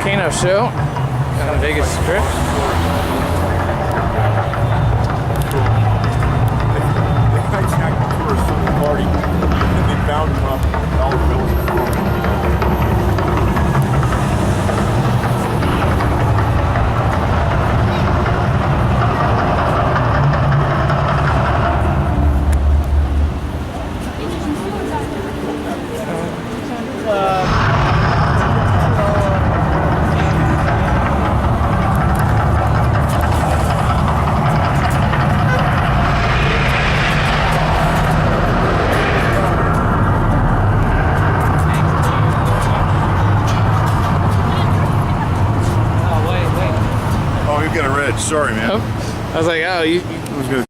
Volcano show on the Vegas Strip. They hijacked the tourists from the party, and they bound them up in dollar bills. Oh, you got a red. Sorry, man. Oh, I was like, oh, you I was gonna